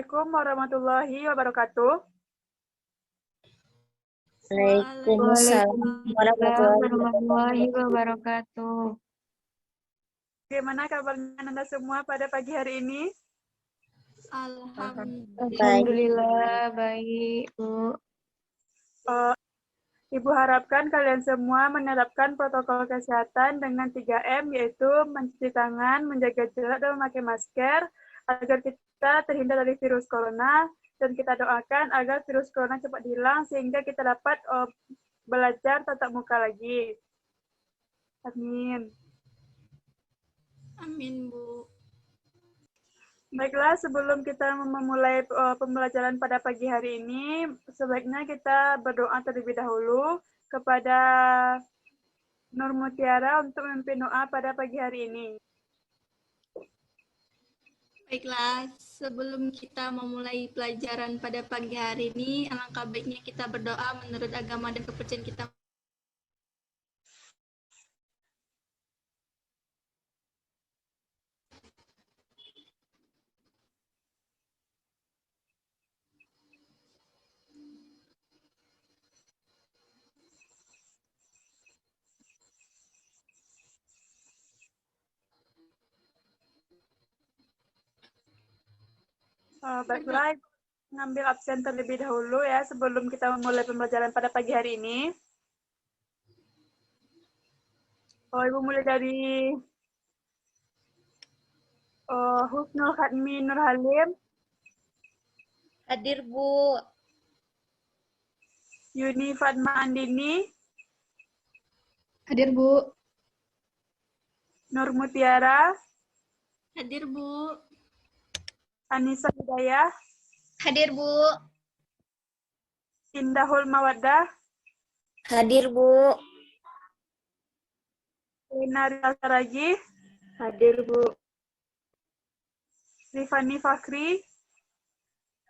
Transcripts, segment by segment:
Assalamualaikum warahmatullahi wabarakatuh. Waalaikumsalam warahmatullahi wabarakatuh. Bagaimana kabarnya Anda semua pada pagi hari ini? Alhamdulillah baik, Bu. Ibu harapkan kalian semua menerapkan protokol kesehatan dengan 3M, yaitu mencuci tangan, menjaga jarak, dan memakai masker, agar kita terhindar dari virus corona, dan kita doakan agar virus corona cepat hilang, sehingga kita dapat belajar tatap muka lagi. Amin. Amin, Bu. Baiklah, sebelum kita memulai pembelajaran pada pagi hari ini, sebaiknya kita berdoa terlebih dahulu kepada Nur Mutiara untuk memimpin doa pada pagi hari ini. Baiklah, sebelum kita memulai pelajaran pada pagi hari ini, alangkah baiknya kita berdoa menurut agama dan kepercayaan kita. Baiklah, ngambil absen terlebih dahulu ya sebelum kita memulai pembelajaran pada pagi hari ini. Ibu mulai dari Husnul Khatmi Nur Halim. Hadir, Bu. Yuni Fatma Andini. Hadir, Bu. Nur Mutiara. Hadir, Bu. Anissa Hidayah. Hadir, Bu. Indahul Mawaddah. Hadir, Bu. Lina Rizal Saragi. Hadir, Bu. Rifani Fakri.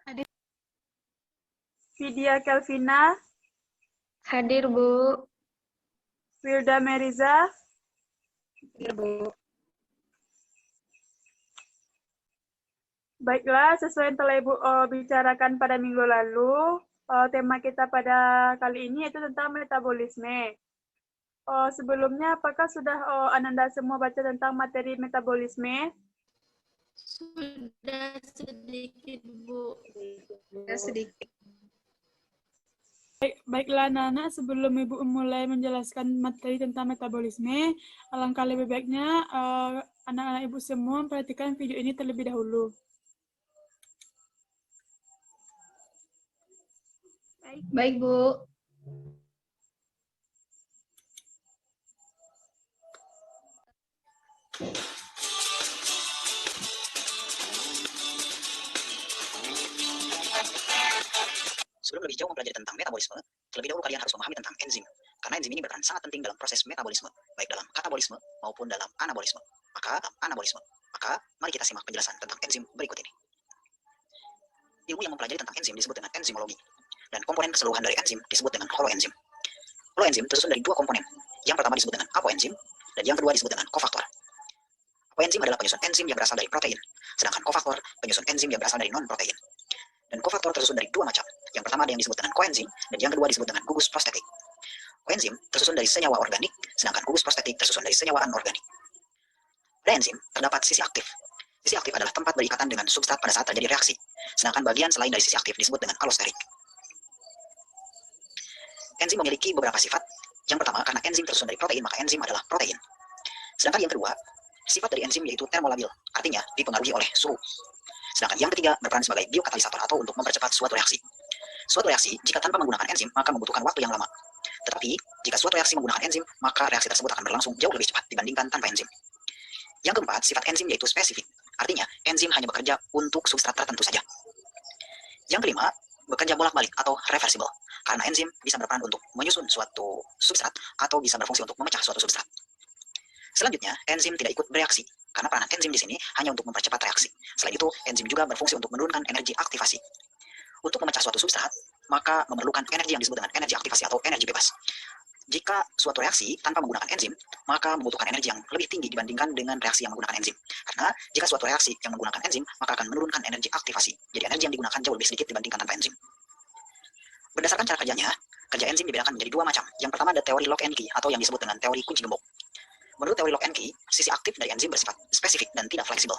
Hadir. Vidya Kelvina. Hadir, Bu. Wilda Meriza. Hadir, Bu. Baiklah, sesuai yang telah Ibu bicarakan pada minggu lalu, tema kita pada kali ini yaitu tentang metabolisme. Sebelumnya, apakah sudah Ananda semua baca tentang materi metabolisme? Sudah sedikit, Bu. Sudah sedikit. Baiklah, Nana, sebelum Ibu mulai menjelaskan materi tentang metabolisme, alangkah lebih baiknya anak-anak Ibu semua memperhatikan video ini terlebih dahulu. Baik, Bu. Sebelum lebih jauh mempelajari tentang metabolisme, terlebih dahulu kalian harus memahami tentang enzim. Karena enzim ini berperan sangat penting dalam proses metabolisme, baik dalam katabolisme maupun dalam anabolisme. Maka, mari kita simak penjelasan tentang enzim berikut ini. Ilmu yang mempelajari tentang enzim disebut dengan enzimologi. Dan komponen keseluruhan dari enzim disebut dengan holoenzim. Holoenzim tersusun dari dua komponen. Yang pertama disebut dengan apoenzim, dan yang kedua disebut dengan kofaktor. Apoenzim adalah penyusun enzim yang berasal dari protein, sedangkan kofaktor penyusun enzim yang berasal dari non-protein. Dan kofaktor tersusun dari dua macam. Yang pertama ada yang disebut dengan koenzim, dan yang kedua disebut dengan gugus prostetik. Koenzim tersusun dari senyawa organik, sedangkan gugus prostetik tersusun dari senyawa anorganik. Pada enzim terdapat sisi aktif. Sisi aktif adalah tempat berikatan dengan substrat pada saat terjadi reaksi, sedangkan bagian selain dari sisi aktif disebut dengan alosterik. Enzim memiliki beberapa sifat. Yang pertama, karena enzim tersusun dari protein, maka enzim adalah protein. Sedangkan yang kedua, sifat dari enzim yaitu termolabil, artinya dipengaruhi oleh suhu. Sedangkan yang ketiga berperan sebagai biokatalisator atau untuk mempercepat suatu reaksi. Suatu reaksi jika tanpa menggunakan enzim maka membutuhkan waktu yang lama. Tetapi jika suatu reaksi menggunakan enzim maka reaksi tersebut akan berlangsung jauh lebih cepat dibandingkan tanpa enzim. Yang keempat, sifat enzim yaitu spesifik. Artinya enzim hanya bekerja untuk substrat tertentu saja. Yang kelima, bekerja bolak-balik atau reversible. Karena enzim bisa berperan untuk menyusun suatu substrat atau bisa berfungsi untuk memecah suatu substrat. Selanjutnya, enzim tidak ikut bereaksi, karena peranan enzim di sini hanya untuk mempercepat reaksi. Selain itu, enzim juga berfungsi untuk menurunkan energi aktivasi. Untuk memecah suatu substrat, maka memerlukan energi yang disebut dengan energi aktivasi atau energi bebas. Jika suatu reaksi tanpa menggunakan enzim, maka membutuhkan energi yang lebih tinggi dibandingkan dengan reaksi yang menggunakan enzim. Karena jika suatu reaksi yang menggunakan enzim, maka akan menurunkan energi aktivasi. Jadi energi yang digunakan jauh lebih sedikit dibandingkan tanpa enzim. Berdasarkan cara kerjanya, kerja enzim dibedakan menjadi dua macam. Yang pertama ada teori lock and key atau yang disebut dengan teori kunci gembok. Menurut teori lock and key, sisi aktif dari enzim bersifat spesifik dan tidak fleksibel.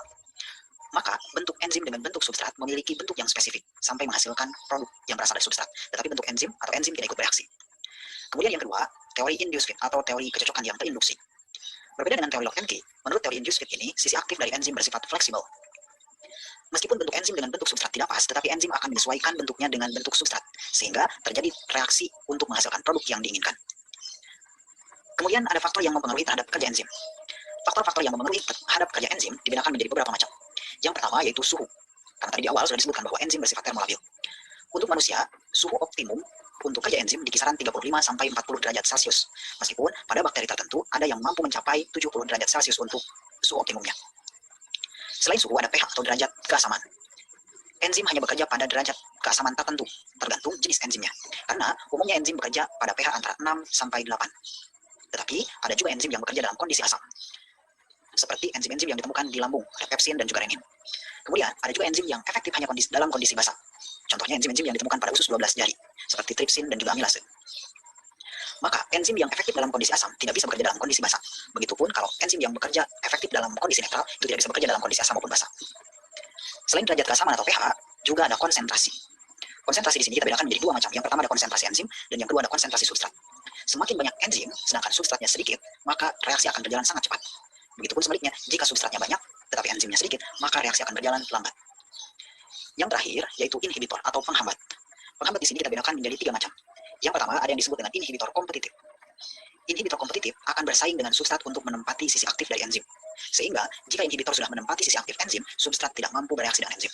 Maka bentuk enzim dengan bentuk substrat memiliki bentuk yang spesifik sampai menghasilkan produk yang berasal dari substrat. Tetapi bentuk enzim atau enzim tidak ikut bereaksi. Kemudian yang kedua, teori induced fit atau teori kecocokan yang terinduksi. Berbeda dengan teori lock and key, menurut teori induced fit ini, sisi aktif dari enzim bersifat fleksibel. Meskipun bentuk enzim dengan bentuk substrat tidak pas, tetapi enzim akan menyesuaikan bentuknya dengan bentuk substrat, sehingga terjadi reaksi untuk menghasilkan produk yang diinginkan. Kemudian ada faktor yang mempengaruhi terhadap kerja enzim. Faktor-faktor yang mempengaruhi terhadap kerja enzim dibedakan menjadi beberapa macam. Yang pertama yaitu suhu. Karena tadi di awal sudah disebutkan bahwa enzim bersifat termolabil. Untuk manusia, suhu optimum untuk kerja enzim di kisaran 35 sampai 40 derajat Celcius. Meskipun pada bakteri tertentu ada yang mampu mencapai 70 derajat Celcius untuk suhu optimumnya. Selain suhu ada pH atau derajat keasaman. Enzim hanya bekerja pada derajat keasaman tertentu, tergantung jenis enzimnya. Karena umumnya enzim bekerja pada pH antara 6 sampai 8. Tetapi ada juga enzim yang bekerja dalam kondisi asam. Seperti enzim-enzim yang ditemukan di lambung, ada pepsin dan juga renin. Kemudian ada juga enzim yang efektif hanya dalam kondisi basah. Contohnya enzim-enzim yang ditemukan pada usus 12 jari, seperti tripsin dan juga amilase. Maka enzim yang efektif dalam kondisi asam tidak bisa bekerja dalam kondisi basah. Begitupun kalau enzim yang bekerja efektif dalam kondisi netral itu tidak bisa bekerja dalam kondisi asam maupun basah. Selain derajat keasaman atau pH, juga ada konsentrasi. Konsentrasi di sini kita bedakan menjadi dua macam. Yang pertama ada konsentrasi enzim dan yang kedua ada konsentrasi substrat. Semakin banyak enzim sedangkan substratnya sedikit, maka reaksi akan berjalan sangat cepat. Begitupun sebaliknya, jika substratnya banyak tetapi enzimnya sedikit, maka reaksi akan berjalan lambat. Yang terakhir yaitu inhibitor atau penghambat. Penghambat di sini kita bedakan menjadi tiga macam. Yang pertama ada yang disebut dengan inhibitor kompetitif. Inhibitor kompetitif akan bersaing dengan substrat untuk menempati sisi aktif dari enzim. Sehingga jika inhibitor sudah menempati sisi aktif enzim, substrat tidak mampu bereaksi dengan enzim.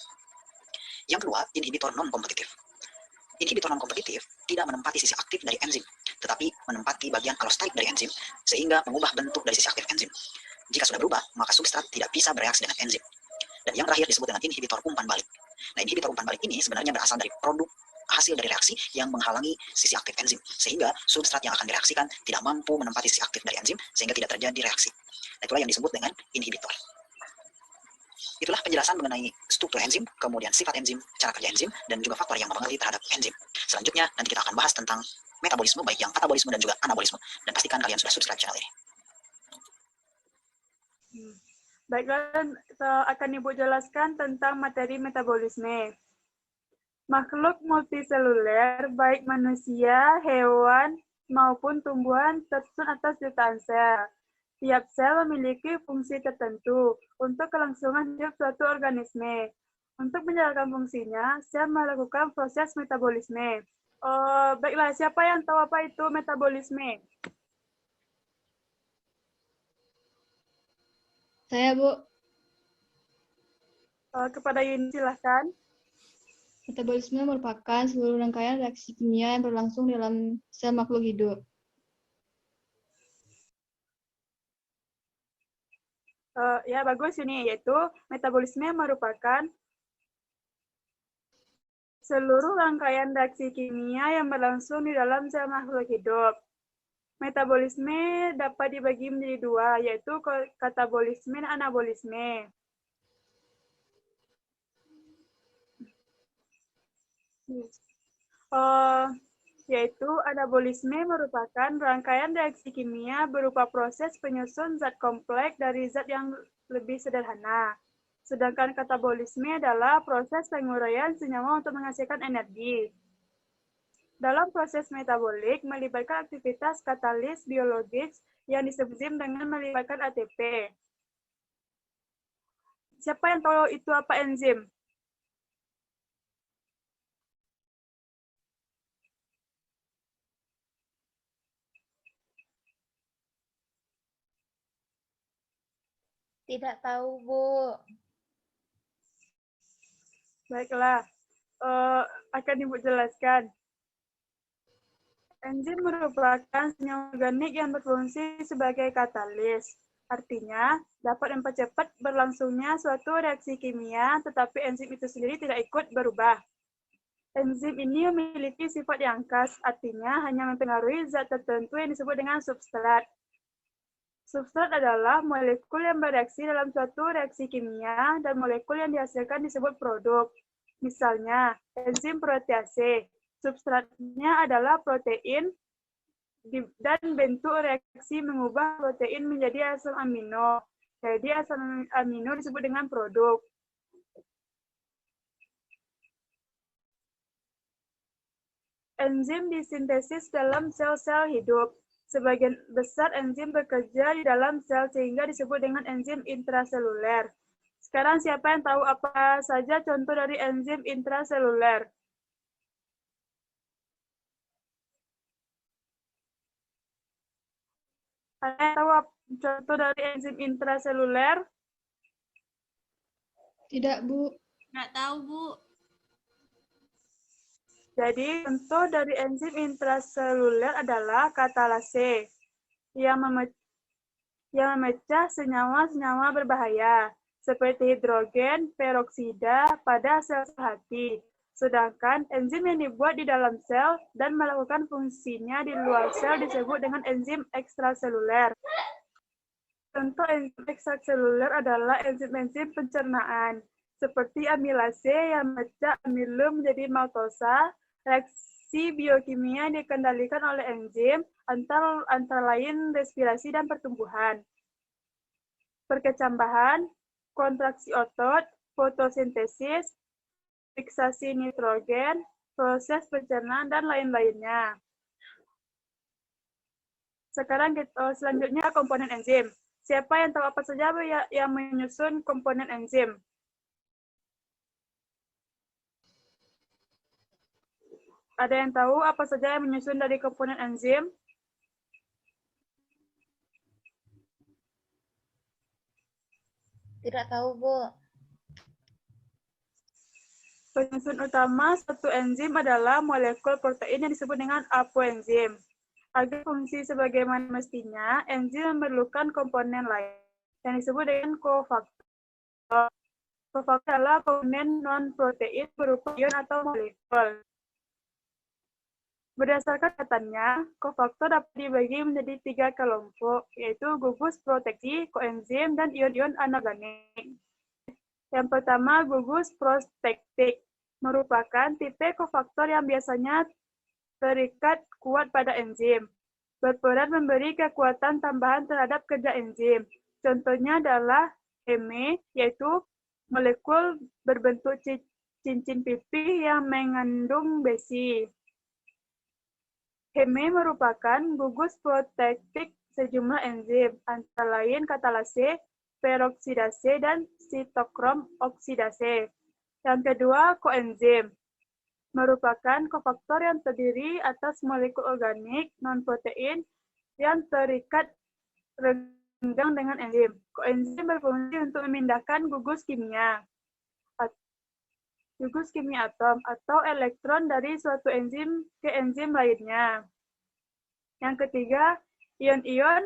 Yang kedua, inhibitor non-kompetitif. Inhibitor non-kompetitif tidak menempati sisi aktif dari enzim, tetapi menempati bagian allosterik dari enzim, sehingga mengubah bentuk dari sisi aktif enzim. Jika sudah berubah, maka substrat tidak bisa bereaksi dengan enzim. Dan yang terakhir disebut dengan inhibitor umpan balik. Nah, inhibitor umpan balik ini sebenarnya berasal dari produk hasil dari reaksi yang menghalangi sisi aktif enzim, sehingga substrat yang akan direaksikan tidak mampu menempati sisi aktif dari enzim, sehingga tidak terjadi reaksi. Nah, itulah yang disebut dengan inhibitor. Itulah penjelasan mengenai struktur enzim, kemudian sifat enzim, cara kerja enzim, dan juga faktor yang mempengaruhi terhadap enzim. Selanjutnya, nanti kita akan bahas tentang metabolisme, baik yang katabolisme dan juga anabolisme. Dan pastikan kalian sudah subscribe channel ini. Baiklah, akan Ibu jelaskan tentang materi metabolisme. Makhluk multiseluler, baik manusia, hewan, maupun tumbuhan, tersusun atas jutaan sel. Tiap sel memiliki fungsi tertentu untuk kelangsungan hidup suatu organisme. Untuk menjalankan fungsinya, sel melakukan proses metabolisme. Baiklah, siapa yang tahu apa itu metabolisme? Saya, Bu. Kepada Yuni, silahkan. Metabolisme merupakan seluruh rangkaian reaksi kimia yang berlangsung dalam sel makhluk hidup. Ya, bagus ini, yaitu metabolisme merupakan seluruh rangkaian reaksi kimia yang berlangsung di dalam sel makhluk hidup. Metabolisme dapat dibagi menjadi dua, yaitu katabolisme dan anabolisme. Yaitu anabolisme merupakan rangkaian reaksi kimia berupa proses penyusun zat kompleks dari zat yang lebih sederhana. Sedangkan katabolisme adalah proses penguraian senyawa untuk menghasilkan energi. Dalam proses metabolik melibatkan aktivitas katalis biologis yang disebut dengan melibatkan ATP. Siapa yang tahu itu apa enzim? Tidak tahu, Bu. Baiklah, akan Ibu jelaskan. Enzim merupakan senyawa organik yang berfungsi sebagai katalis. Artinya, dapat mempercepat berlangsungnya suatu reaksi kimia, tetapi enzim itu sendiri tidak ikut berubah. Enzim ini memiliki sifat yang khas, artinya hanya mempengaruhi zat tertentu yang disebut dengan substrat. Substrat adalah molekul yang bereaksi dalam suatu reaksi kimia dan molekul yang dihasilkan disebut produk. Misalnya, enzim protease. Substratnya adalah protein dan bentuk reaksi mengubah protein menjadi asam amino. Jadi asam amino disebut dengan produk. Enzim disintesis dalam sel-sel hidup. Sebagian besar enzim bekerja di dalam sel sehingga disebut dengan enzim intraseluler. Sekarang siapa yang tahu apa saja contoh dari enzim intraseluler? Ada yang tahu contoh dari enzim intraseluler? Tidak, Bu. Nggak tahu, Bu. Jadi, contoh dari enzim intraseluler adalah katalase yang memecah senyawa-senyawa berbahaya seperti hidrogen peroksida pada sel hati. Sedangkan enzim yang dibuat di dalam sel dan melakukan fungsinya di luar sel disebut dengan enzim ekstraseluler. Contoh enzim ekstraseluler adalah enzim-enzim pencernaan, seperti amilase yang memecah amilum menjadi maltosa. Reaksi biokimia dikendalikan oleh enzim, antara lain respirasi dan pertumbuhan. Perkecambahan, kontraksi otot, fotosintesis, fiksasi nitrogen, proses pencernaan, dan lain-lainnya. Sekarang selanjutnya komponen enzim. Siapa yang tahu apa saja yang menyusun komponen enzim? Ada yang tahu apa saja yang menyusun dari komponen enzim? Tidak tahu, Bu. Penyusun utama satu enzim adalah molekul protein yang disebut dengan apoenzim. Agar fungsi sebagaimana mestinya, enzim memerlukan komponen lain yang disebut dengan kofaktor. Kofaktor adalah komponen non-protein berupa ion atau molekul. Berdasarkan katanya, kofaktor dapat dibagi menjadi 3 kelompok, yaitu gugus proteksi, koenzim, dan ion-ion anorganik. Yang pertama, gugus protektik, merupakan tipe kofaktor yang biasanya terikat kuat pada enzim, berperan memberi kekuatan tambahan terhadap kerja enzim. Contohnya adalah Heme, yaitu molekul berbentuk cincin pipih yang mengandung besi. Heme merupakan gugus protektik sejumlah enzim, antara lain katalase, peroksidase, dan sitokrom oksidase. Yang kedua, koenzim, merupakan kofaktor yang terdiri atas molekul organik non-protein yang terikat renggang dengan enzim. Koenzim berfungsi untuk memindahkan gugus kimia atom atau elektron dari suatu enzim ke enzim lainnya. Yang ketiga, ion-ion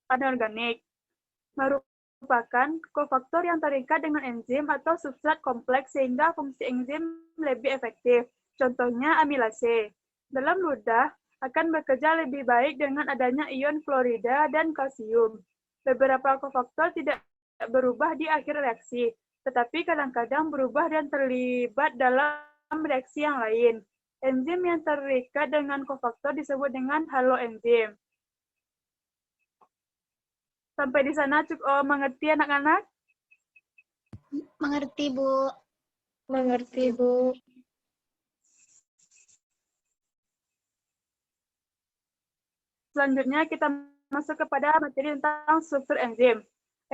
anorganik, merupakan kofaktor yang terikat dengan enzim atau substrat kompleks sehingga fungsi enzim lebih efektif. Contohnya amilase. Dalam ludah akan bekerja lebih baik dengan adanya ion fluorida dan kalsium. Beberapa kofaktor tidak berubah di akhir reaksi, tetapi kadang-kadang berubah dan terlibat dalam reaksi yang lain. Enzim yang terikat dengan kofaktor disebut dengan haloenzim. Sampai di sana cukup mengerti anak-anak? Mengerti, Bu. Mengerti, Bu. Selanjutnya kita masuk kepada materi tentang struktur enzim.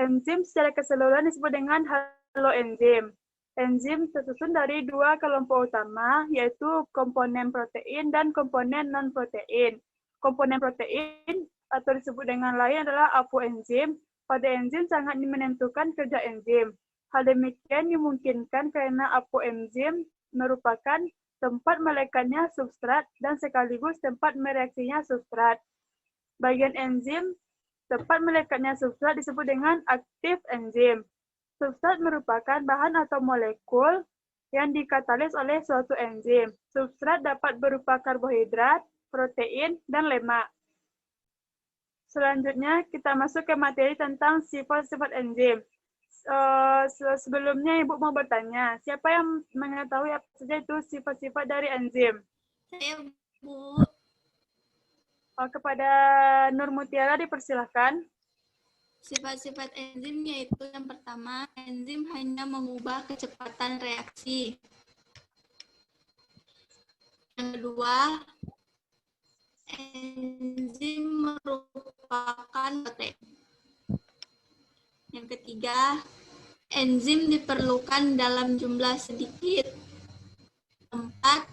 Enzim secara keseluruhan disebut dengan haloenzim. Enzim tersusun dari 2 kelompok utama, yaitu komponen protein dan komponen non-protein. Komponen protein atau disebut dengan lain adalah apoenzim. Pada enzim sangat menentukan kerja enzim. Hal demikian dimungkinkan karena apoenzim merupakan tempat melekatnya substrat dan sekaligus tempat mereaksinya substrat. Bagian enzim tempat melekatnya substrat disebut dengan aktif enzim. Substrat merupakan bahan atau molekul yang dikatalis oleh suatu enzim. Substrat dapat berupa karbohidrat, protein, dan lemak. Selanjutnya, kita masuk ke materi tentang sifat-sifat enzim. Sebelumnya Ibu mau bertanya, siapa yang mengetahui apa saja itu sifat-sifat dari enzim? Saya, Bu. Kepada Nur Mutiara dipersilahkan. Sifat-sifat enzim yaitu yang pertama, enzim hanya mengubah kecepatan reaksi. Yang kedua, enzim merupakan protein. Yang ketiga, enzim diperlukan dalam jumlah sedikit. Keempat,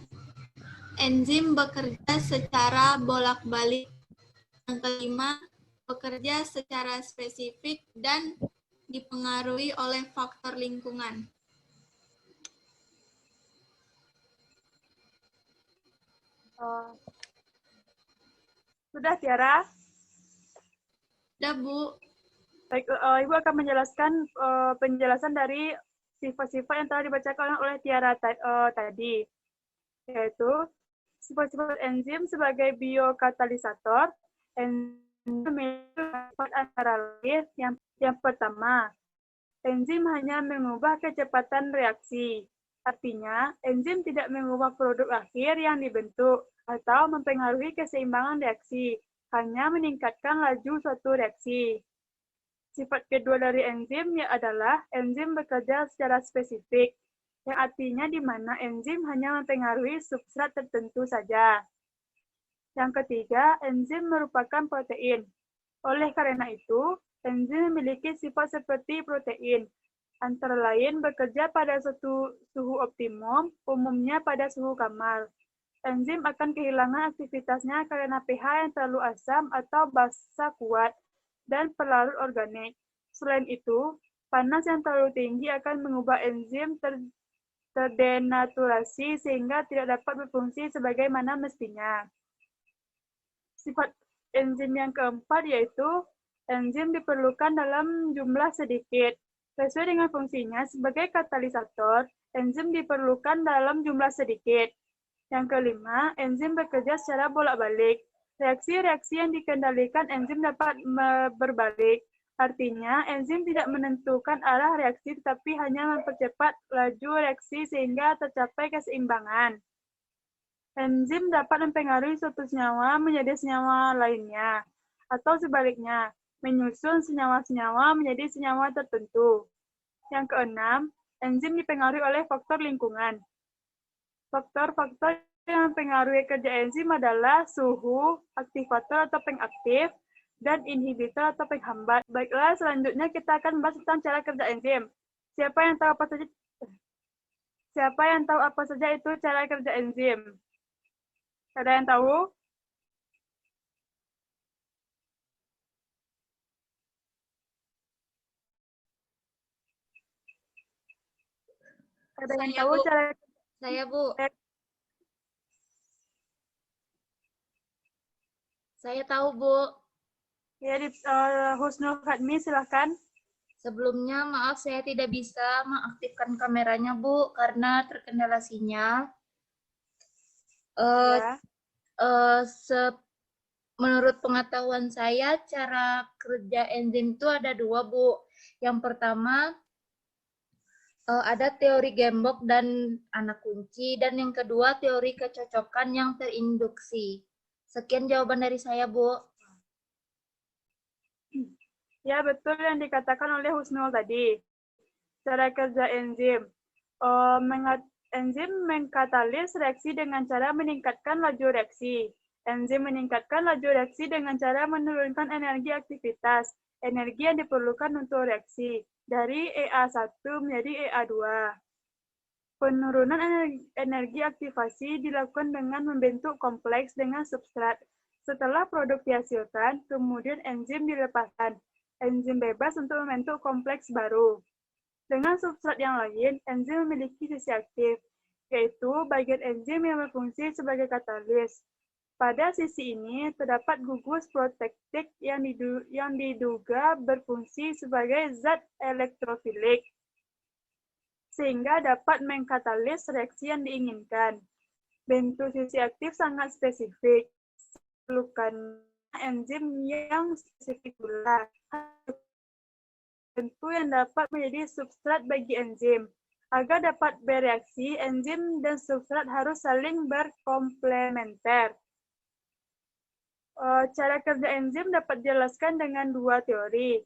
enzim bekerja secara bolak-balik. Yang kelima, bekerja secara spesifik dan dipengaruhi oleh faktor lingkungan. Sudah, Tiara? Sudah, Bu. Baik, Ibu akan menjelaskan penjelasan dari sifat-sifat yang telah dibacakan oleh Tiara tadi, yaitu sifat-sifat enzim sebagai biokatalisator. Enzim memiliki sifat antara lain yang pertama, enzim hanya mengubah kecepatan reaksi. Artinya, enzim tidak mengubah produk akhir yang dibentuk atau mempengaruhi keseimbangan reaksi, hanya meningkatkan laju suatu reaksi. Sifat kedua dari enzim adalah enzim bekerja secara spesifik, yang artinya di mana enzim hanya mempengaruhi substrat tertentu saja. Yang ketiga, enzim merupakan protein. Oleh karena itu, enzim memiliki sifat seperti protein, antara lain bekerja pada suatu suhu optimum, umumnya pada suhu kamar. Enzim akan kehilangan aktivitasnya karena pH yang terlalu asam atau basa kuat dan pelarut organik. Selain itu, panas yang terlalu tinggi akan mengubah enzim terdenaturasi sehingga tidak dapat berfungsi sebagaimana mestinya. Sifat enzim yang keempat yaitu enzim diperlukan dalam jumlah sedikit. Sesuai dengan fungsinya sebagai katalisator, enzim diperlukan dalam jumlah sedikit. Yang kelima, enzim bekerja secara bolak-balik. Reaksi-reaksi yang dikendalikan enzim dapat berbalik. Artinya, enzim tidak menentukan arah reaksi tetapi hanya mempercepat laju reaksi sehingga tercapai keseimbangan. Enzim dapat mempengaruhi suatu senyawa menjadi senyawa lainnya, atau sebaliknya, menyusun senyawa-senyawa menjadi senyawa tertentu. Yang keenam, enzim dipengaruhi oleh faktor lingkungan. Faktor-faktor yang mempengaruhi kerja enzim adalah suhu, aktivator atau pengaktif, dan inhibitor atau penghambat. Baiklah, selanjutnya kita akan membahas tentang cara kerja enzim. Siapa yang tahu apa saja itu cara kerja enzim? Ada yang tahu? Ada yang tahu cara? Saya, Bu. Saya tahu, Bu. Ya, Husnul Khatmi, silahkan. Sebelumnya, maaf saya tidak bisa mengaktifkan kameranya, Bu, karena terkendala sinyal. Ya. Menurut pengetahuan saya, cara kerja enzim itu ada dua, Bu. Yang pertama, ada teori gembok dan anak kunci, dan yang kedua teori kecocokan yang terinduksi. Sekian jawaban dari saya, Bu. Ya, betul yang dikatakan oleh Husnul tadi. Cara kerja enzim. Enzim mengkatalis reaksi dengan cara meningkatkan laju reaksi. Enzim meningkatkan laju reaksi dengan cara menurunkan energi aktivitas, energi yang diperlukan untuk reaksi, dari EA1 menjadi EA2. Penurunan energi aktivasi dilakukan dengan membentuk kompleks dengan substrat. Setelah produk dihasilkan, kemudian enzim dilepaskan. Enzim bebas untuk membentuk kompleks baru. Dengan substrat yang lain, enzim memiliki sisi aktif, yaitu bagian enzim yang berfungsi sebagai katalis. Pada sisi ini, terdapat gugus protektik yang diduga berfungsi sebagai zat elektrofilik. sehingga dapat mengkatalis reaksi yang diinginkan. Bentuk sisi aktif sangat spesifik. Perlukan enzim yang spesifik pula. Bentuk yang dapat menjadi substrat bagi enzim. Agar dapat bereaksi, enzim dan substrat harus saling berkomplementer. Cara kerja enzim dapat dijelaskan dengan dua teori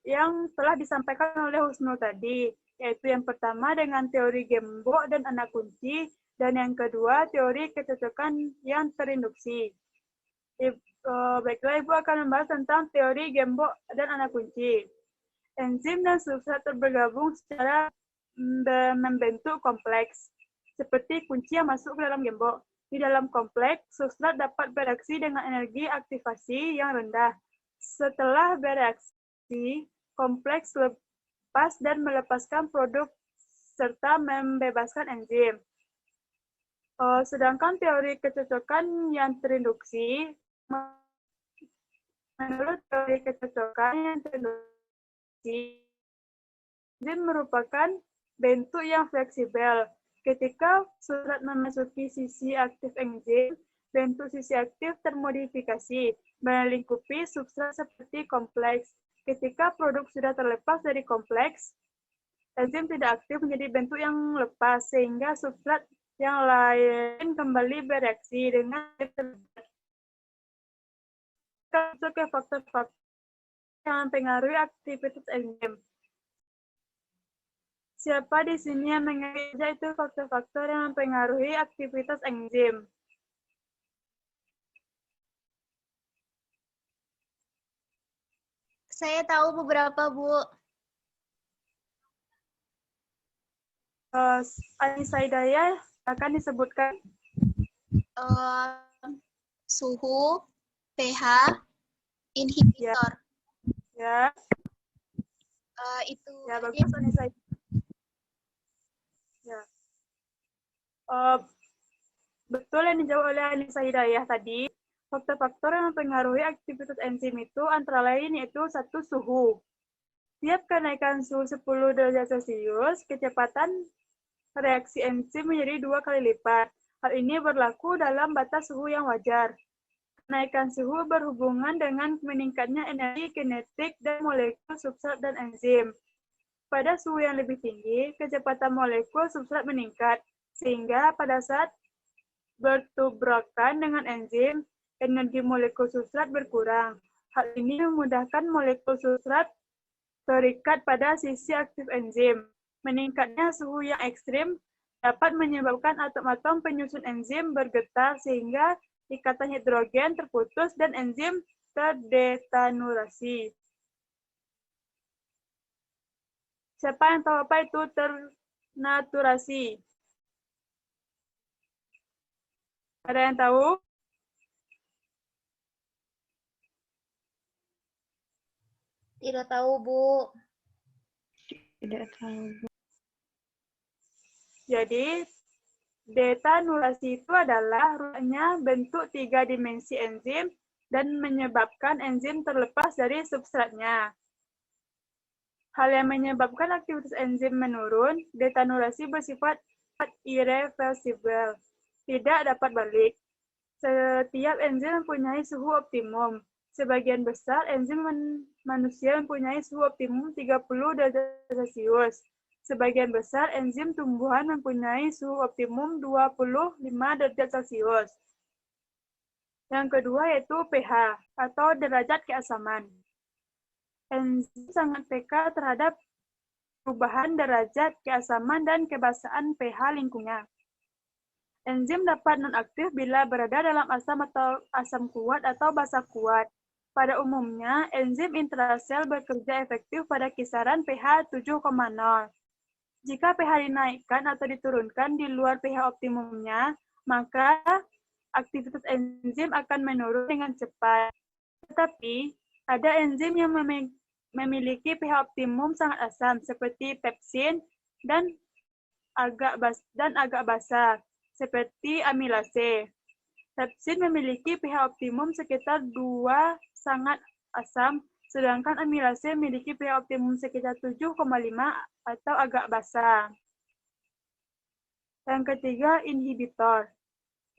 yang telah disampaikan oleh Husnu tadi, yaitu yang pertama dengan teori gembok dan anak kunci, dan yang kedua teori kecocokan yang terinduksi. Baiklah, Ibu akan membahas tentang teori gembok dan anak kunci. Enzim dan substrat bergabung secara membentuk kompleks, seperti kunci yang masuk ke dalam gembok. Di dalam kompleks, substrat dapat bereaksi dengan energi aktivasi yang rendah. Setelah bereaksi, kompleks lepas dan melepaskan produk serta membebaskan enzim. Sedangkan teori kecocokan yang terinduksi, menurut teori kecocokan yang terinduksi, enzim merupakan bentuk yang fleksibel. Ketika substrat memasuki sisi aktif enzim, bentuk sisi aktif termodifikasi, melingkupi substrat seperti kompleks. Ketika produk sudah terlepas dari kompleks, enzim tidak aktif menjadi bentuk yang lepas, sehingga substrat yang lain kembali bereaksi dengan masuk ke faktor-faktor yang mempengaruhi aktivitas enzim. Siapa di sini yang mengerti itu faktor-faktor yang mempengaruhi aktivitas enzim? Saya tahu beberapa, Bu. Anissa Hidayah akan disebutkan. Suhu, pH, inhibitor. Ya. Itu. Ya, bagus Anissa. Ya. Betul yang dijawab oleh Anissa Hidayah tadi. Faktor-faktor yang mempengaruhi aktivitas enzim itu antara lain yaitu satu, suhu. Tiap kenaikan suhu 10 derajat Celcius, kecepatan reaksi enzim menjadi 2 kali lipat. Hal ini berlaku dalam batas suhu yang wajar. Kenaikan suhu berhubungan dengan meningkatnya energi kinetik dan molekul substrat dan enzim. Pada suhu yang lebih tinggi, kecepatan molekul substrat meningkat, sehingga pada saat bertubrakan dengan enzim, energi molekul substrat berkurang. Hal ini memudahkan molekul substrat terikat pada sisi aktif enzim. Meningkatnya suhu yang ekstrim dapat menyebabkan atom-atom penyusun enzim bergetar sehingga ikatan hidrogen terputus dan enzim terdenaturasi. Siapa yang tahu apa itu ternaturasi? Ada yang tahu? Tidak tahu, Bu. Tidak tahu. Jadi, detanurasi itu adalah rubahnya bentuk 3 dimensi enzim dan menyebabkan enzim terlepas dari substratnya. Hal yang menyebabkan aktivitas enzim menurun, detanurasi bersifat irreversibel, tidak dapat balik. Setiap enzim mempunyai suhu optimum. Sebagian besar enzim manusia mempunyai suhu optimum 30 derajat Celcius. Sebagian besar enzim tumbuhan mempunyai suhu optimum 25 derajat Celcius. Yang kedua yaitu pH atau derajat keasaman. Enzim sangat peka terhadap perubahan derajat keasaman dan kebasaan pH lingkungan. Enzim dapat nonaktif bila berada dalam asam atau asam kuat atau basa kuat. Pada umumnya, enzim intrasel bekerja efektif pada kisaran pH 7,0. Jika pH dinaikkan atau diturunkan di luar pH optimumnya, maka aktivitas enzim akan menurun dengan cepat. Tetapi, ada enzim yang memiliki pH optimum sangat asam, seperti pepsin, dan agak basa, seperti amilase. Pepsin memiliki pH optimum sekitar 2 sangat asam, sedangkan amilase memiliki pH optimum sekitar 7,5 atau agak basa. Yang ketiga, inhibitor.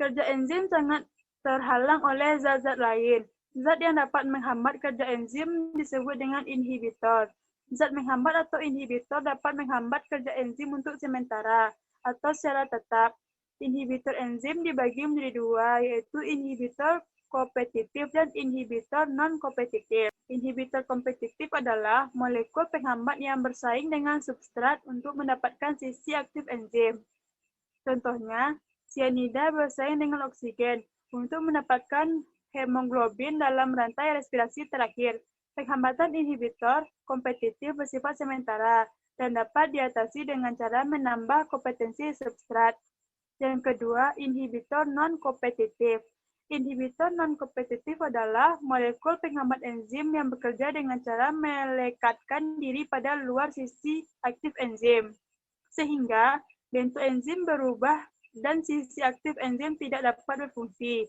Kerja enzim sangat terhalang oleh zat-zat lain. Zat yang dapat menghambat kerja enzim disebut dengan inhibitor. Zat menghambat atau inhibitor dapat menghambat kerja enzim untuk sementara atau secara tetap. Inhibitor enzim dibagi menjadi dua, yaitu inhibitor kompetitif dan inhibitor non-kompetitif. Inhibitor kompetitif adalah molekul penghambat yang bersaing dengan substrat untuk mendapatkan sisi aktif enzim. Contohnya, sianida bersaing dengan oksigen untuk mendapatkan hemoglobin dalam rantai respirasi terakhir. Penghambatan inhibitor kompetitif bersifat sementara dan dapat diatasi dengan cara menambah kompetensi substrat. Yang kedua, inhibitor non-kompetitif. Inhibitor non-kompetitif adalah molekul penghambat enzim yang bekerja dengan cara melekatkan diri pada luar sisi aktif enzim, sehingga bentuk enzim berubah dan sisi aktif enzim tidak dapat berfungsi.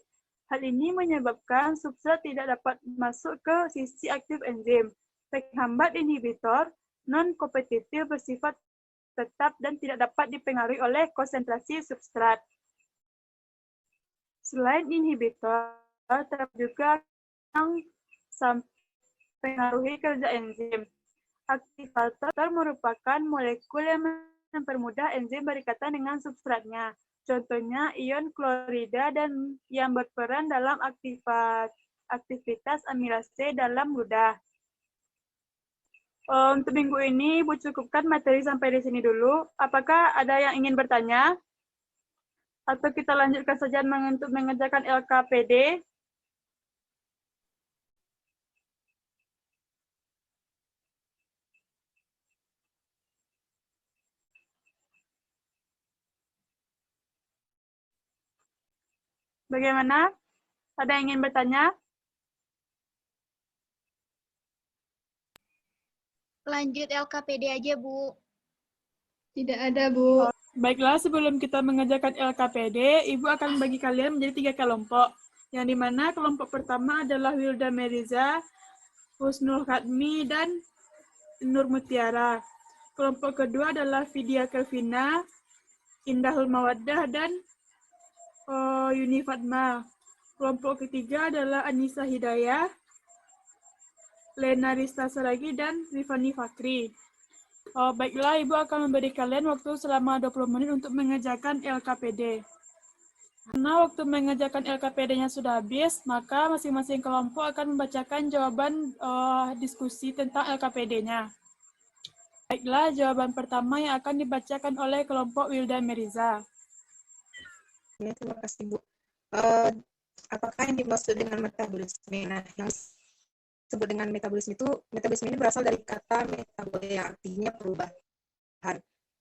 Hal ini menyebabkan substrat tidak dapat masuk ke sisi aktif enzim. Penghambat inhibitor non-kompetitif bersifat tetap dan tidak dapat dipengaruhi oleh konsentrasi substrat. Selain inhibitor, terdapat juga yang mempengaruhi kerja enzim. Aktivator merupakan molekul yang mempermudah enzim berikatan dengan substratnya. Contohnya ion klorida dan yang berperan dalam aktivitas amilase dalam ludah. Untuk minggu ini, Ibu cukupkan materi sampai di sini dulu. Apakah ada yang ingin bertanya? Atau kita lanjutkan saja untuk mengerjakan LKPD? Bagaimana? Ada yang ingin bertanya? Lanjut LKPD aja, Bu. Tidak ada, Bu. Baiklah, sebelum kita mengerjakan LKPD, Ibu akan bagi kalian menjadi 3 kelompok. Yang dimana kelompok pertama adalah Wilda Meriza, Husnul Khatmi, dan Nur Mutiara. Kelompok kedua adalah Vidya Kelvina, Indahul Mawaddah, dan Yuni Fatma. Kelompok ketiga adalah Anissa Hidayah, Lena Rista Saragi, dan Rifani Fakri. Baiklah, Ibu akan memberi kalian waktu selama 20 menit untuk mengerjakan LKPD. Karena waktu mengerjakan LKPD-nya sudah habis, maka masing-masing kelompok akan membacakan jawaban diskusi tentang LKPD-nya. Baiklah, jawaban pertama yang akan dibacakan oleh kelompok Wilda Meriza. Terima kasih, Bu. Apakah yang dimaksud dengan metabolisme? Nah, yang disebut dengan metabolisme ini berasal dari kata metabole yang artinya perubahan.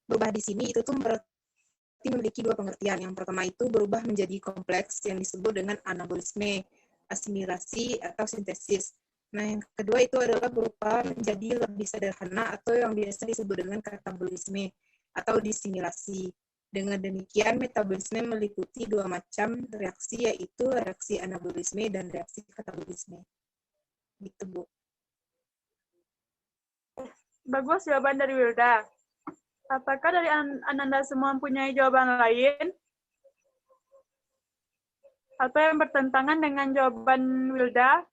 Berubah di sini itu tuh berarti memiliki 2 pengertian. Yang pertama itu berubah menjadi kompleks yang disebut dengan anabolisme, asimilasi atau sintesis. Nah, yang kedua itu adalah berubah menjadi lebih sederhana atau yang biasa disebut dengan katabolisme atau disimilasi. Dengan demikian, metabolisme meliputi 2 macam reaksi, yaitu reaksi anabolisme dan reaksi katabolisme. Gitu, Bu. Bagus jawaban dari Wilda. Apakah dari Ananda semua mempunyai jawaban lain? Atau yang bertentangan dengan jawaban Wilda?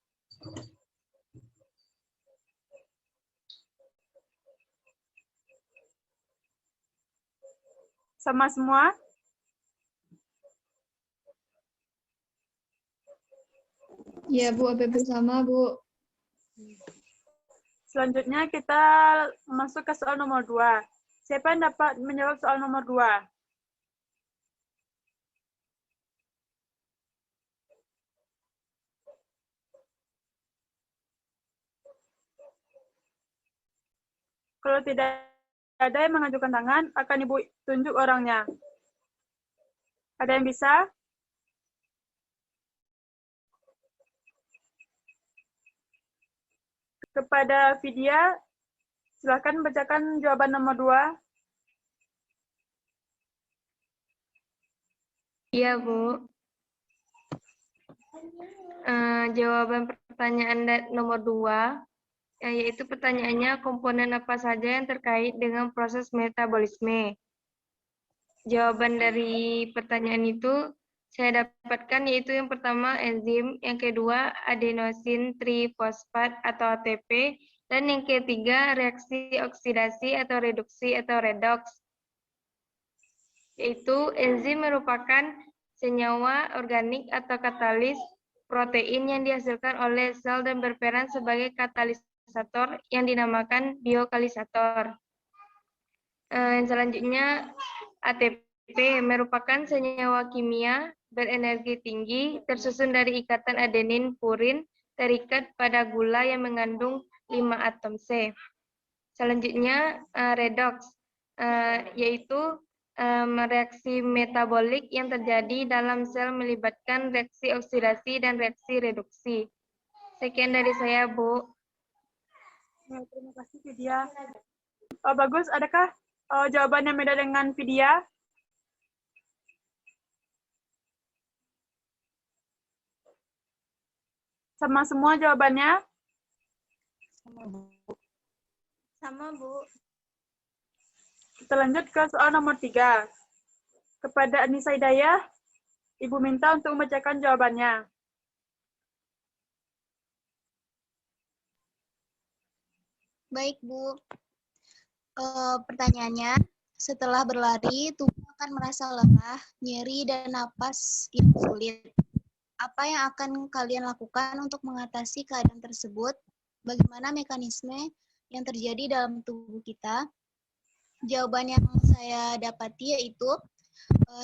Sama semua? Ya, Bu, APB sama, Bu. Selanjutnya kita masuk ke soal nomor 2. Siapa yang dapat menjawab soal nomor 2? Kalau tidak ada yang mengajukan tangan, akan Ibu tunjuk orangnya. Ada yang bisa? Kepada Vidya, silakan bacakan jawaban nomor 2. Iya, Bu. Jawaban pertanyaan nomor 2, yaitu pertanyaannya komponen apa saja yang terkait dengan proses metabolisme. jawaban dari pertanyaan itu saya dapatkan yaitu yang pertama enzim, yang kedua adenosin trifosfat atau ATP, dan yang ketiga reaksi oksidasi atau reduksi atau redox. Yaitu enzim merupakan senyawa organik atau katalis protein yang dihasilkan oleh sel dan berperan sebagai katalisator yang dinamakan biokalisator. Yang selanjutnya ATP merupakan senyawa kimia berenergi tinggi tersusun dari ikatan adenin purin terikat pada gula yang mengandung 5 atom C. Selanjutnya redox yaitu reaksi metabolik yang terjadi dalam sel melibatkan reaksi oksidasi dan reaksi reduksi. Sekian dari saya, Bu. Ya, terima kasih, Vidya. Bagus, adakah jawaban yang beda dengan Vidya? Sama semua jawabannya? Sama, Bu. Sama, Bu. Kita lanjut ke soal nomor 3. Kepada Anissa Hidayah, Ibu minta untuk membacakan jawabannya. Baik, Bu. Pertanyaannya, setelah berlari, tubuh akan merasa lelah, nyeri, dan napas yang sulit. Apa yang akan kalian lakukan untuk mengatasi keadaan tersebut? Bagaimana mekanisme yang terjadi dalam tubuh kita? Jawaban yang saya dapati yaitu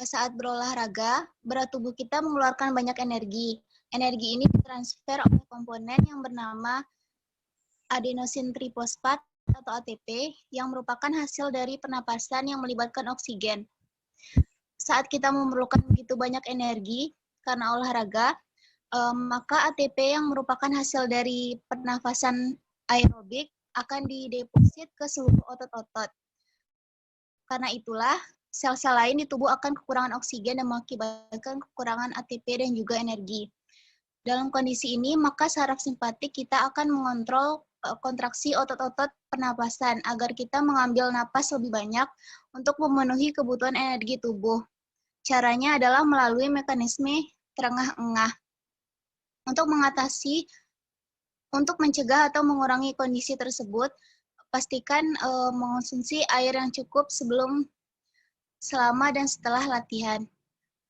saat berolahraga, berat tubuh kita mengeluarkan banyak energi. Energi ini ditransfer oleh komponen yang bernama adenosin trifosfat atau ATP yang merupakan hasil dari pernapasan yang melibatkan oksigen. Saat kita memerlukan begitu banyak energi karena olahraga, maka ATP yang merupakan hasil dari pernafasan aerobik akan dideposit ke seluruh otot-otot. Karena itulah, sel-sel lain di tubuh akan kekurangan oksigen dan mengakibatkan kekurangan ATP dan juga energi. Dalam kondisi ini, maka saraf simpatik kita akan mengontrol kontraksi otot-otot pernapasan agar kita mengambil napas lebih banyak untuk memenuhi kebutuhan energi tubuh. Caranya adalah melalui mekanisme terengah-engah. Untuk mencegah atau mengurangi kondisi tersebut, pastikan mengonsumsi air yang cukup sebelum, selama, dan setelah latihan.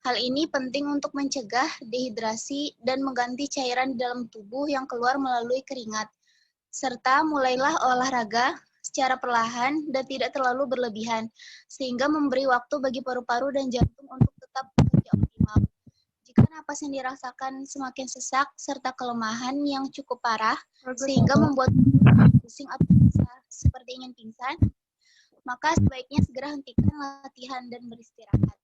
Hal ini penting untuk mencegah dehidrasi dan mengganti cairan di dalam tubuh yang keluar melalui keringat. Serta mulailah olahraga secara perlahan dan tidak terlalu berlebihan, sehingga memberi waktu bagi paru-paru dan jantung untuk tetap bekerja optimal. Jika napas yang dirasakan semakin sesak serta kelemahan yang cukup parah, sehingga membuat pusing atau seperti ingin pingsan, maka sebaiknya segera hentikan latihan dan beristirahat.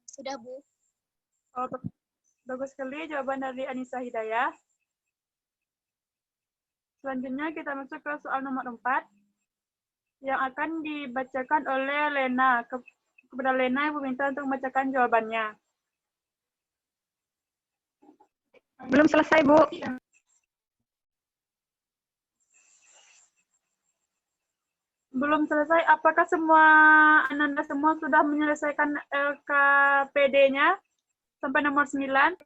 Sudah, Bu. Bagus sekali jawaban dari Anissa Hidayah. Selanjutnya kita masuk ke soal nomor 4 yang akan dibacakan oleh Lena. Kepada Lena, Ibu minta untuk membacakan jawabannya. Belum selesai, Bu. Belum selesai. Apakah Anda semua sudah menyelesaikan LKPD-nya sampai nomor 9?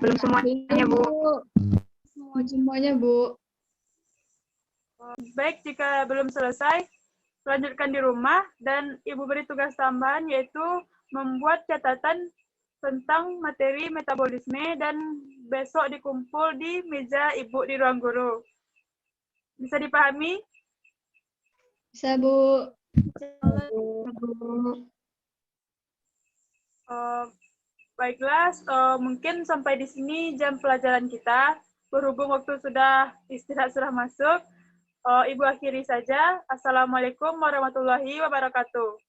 Belum semuanya, Bu. Semuanya, Bu. Baik, jika belum selesai, lanjutkan di rumah dan Ibu beri tugas tambahan yaitu membuat catatan tentang materi metabolisme dan besok dikumpul di meja Ibu di ruang guru. Bisa dipahami? Bisa, Bu. Baiklah, mungkin sampai di sini jam pelajaran kita. Berhubung waktu sudah istirahat sudah masuk, Ibu akhiri saja. Assalamualaikum warahmatullahi wabarakatuh.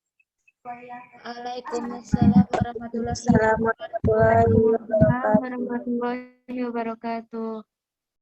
Waalaikumsalam warahmatullahi wabarakatuh. Warahmatullahi wabarakatuh.